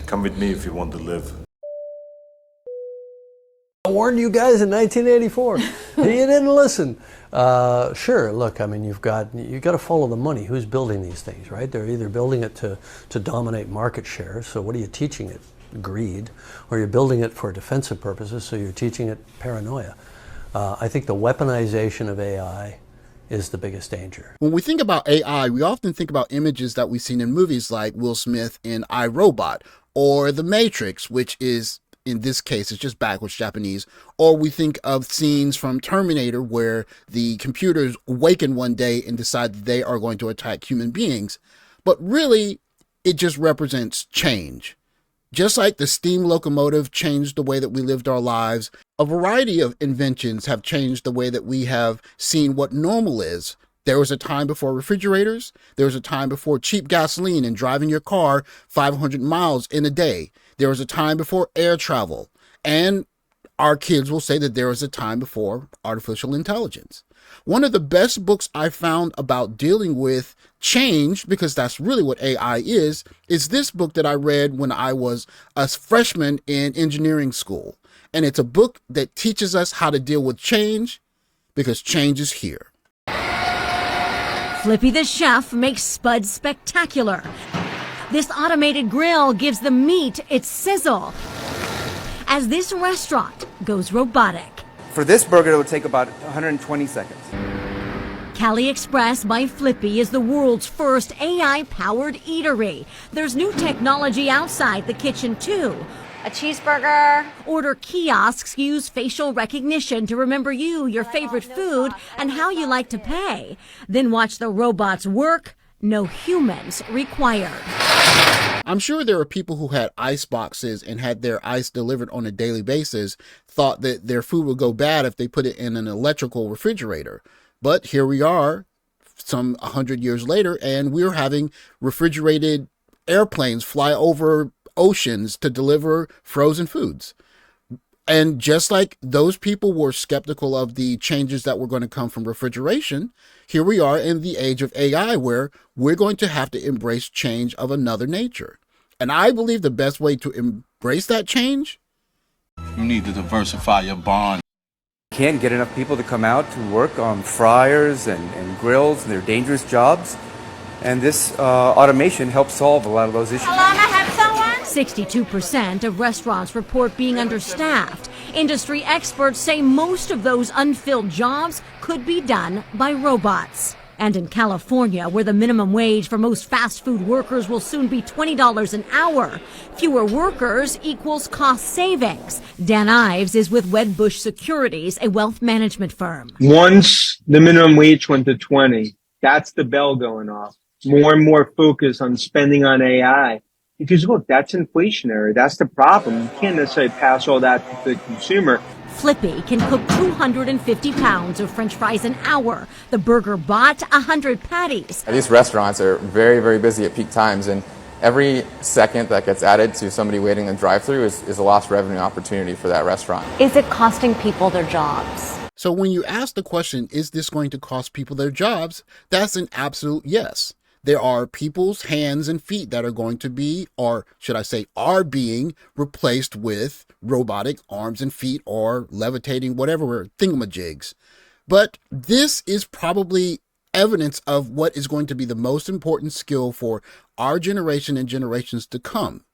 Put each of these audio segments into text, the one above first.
Come with me if you want to live. I warned you guys in 1984. You didn't listen. Sure, look, I mean, you've got to follow the money. Who's building these things, right? They're either building it to dominate market share, so what are you teaching it? Greed. Or you're building it for defensive purposes, so you're teaching it paranoia. I think the weaponization of AI is the biggest danger. When we think about AI, we often think about images that we've seen in movies like Will Smith in I, Robot, or The Matrix, which is, in this case, it's just backwards Japanese. Or we think of scenes from Terminator where the computers awaken one day and decide that they are going to attack human beings. But really, it just represents change. Just like the steam locomotive changed the way that we lived our lives, a variety of inventions have changed the way that we have seen what normal is. There was a time before refrigerators. There was a time before cheap gasoline and driving your car 500 miles in a day. There was a time before air travel. And our kids will say that there was a time before artificial intelligence. One of the best books I found about dealing with change, because that's really what AI is this book that I read when I was a freshman in engineering school. And it's a book that teaches us how to deal with change, because change is here. Flippy the chef makes spuds spectacular. This automated grill gives the meat its sizzle, as this restaurant goes robotic. For this burger, it would take about 120 seconds. Cali Express by Flippy is the world's first AI-powered eatery. There's new technology outside the kitchen, too. A cheeseburger. Order kiosks use facial recognition to remember you, your favorite food, and how you like to pay. Then watch the robots work. No humans required. I'm sure there are people who had ice boxes and had their ice delivered on a daily basis, thought that their food would go bad if they put it in an electrical refrigerator. But here we are, some 100 years later, and we're having refrigerated airplanes fly over oceans to deliver frozen foods. And just like those people were skeptical of the changes that were going to come from refrigeration, here we are in the age of AI where we're going to have to embrace change of another nature. And I believe the best way to embrace that change, you need to diversify your bond. Can't get enough people to come out to work on fryers and grills and their dangerous jobs. And this automation helps solve a lot of those issues. Hello, may I have someone? 62% of restaurants report being understaffed. Industry experts say most of those unfilled jobs could be done by robots. And in California, where the minimum wage for most fast food workers will soon be $20 an hour, fewer workers equals cost savings. Dan Ives is with Wedbush Securities, a wealth management firm. Once the minimum wage went to 20, that's the bell going off. More and more focus on spending on AI. Because look, that's inflationary. That's the problem. You can't necessarily pass all that to the consumer. Flippy can cook 250 pounds of French fries an hour. The burger bot, 100 patties. These restaurants are very, very busy at peak times, and every second that gets added to somebody waiting in the drive-thru is a lost revenue opportunity for that restaurant. Is it costing people their jobs? So when you ask the question, is this going to cost people their jobs? That's an absolute yes. There are people's hands and feet that are going to be, or should I say, are being replaced with robotic arms and feet or levitating, whatever, thingamajigs. But this is probably evidence of what is going to be the most important skill for our generation and generations to come.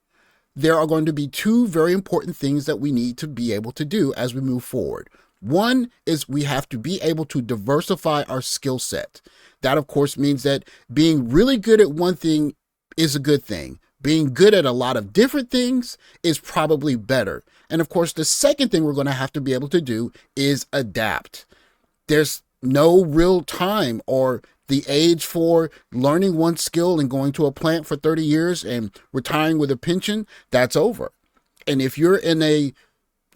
There are going to be two very important things that we need to be able to do as we move forward. One is we have to be able to diversify our skill set. That, of course, means that being really good at one thing is a good thing. Being good at a lot of different things is probably better. And of course, the second thing we're going to have to be able to do is adapt. There's no real time or the age for learning one skill and going to a plant for 30 years and retiring with a pension. That's over. And if you're in a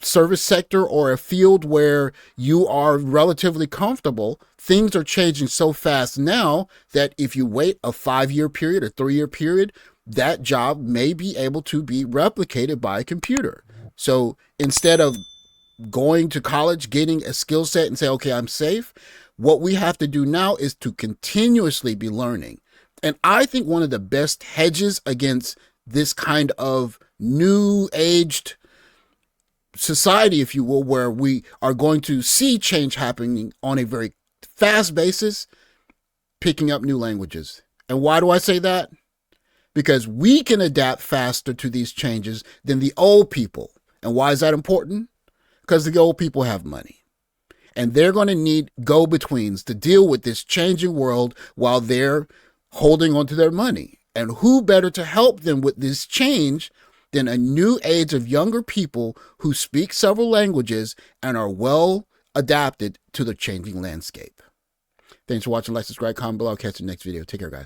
service sector or a field where you are relatively comfortable, things are changing so fast now that if you wait a 5-year period or 3-year period, that job may be able to be replicated by a computer. So instead of going to college, getting a skill set and say, okay, I'm safe, what we have to do now is to continuously be learning. And I think one of the best hedges against this kind of new aged society, if you will, where we are going to see change happening on a very fast basis, picking up new languages. And why do I say that? Because we can adapt faster to these changes than the old people. And why is that important? Because the old people have money. And they're going to need go-betweens to deal with this changing world while they're holding on to their money. And who better to help them with this change than a new age of younger people who speak several languages and are well adapted to the changing landscape. Thanks for watching. Like, subscribe, comment below. I'll catch you in the next video. Take care, guys.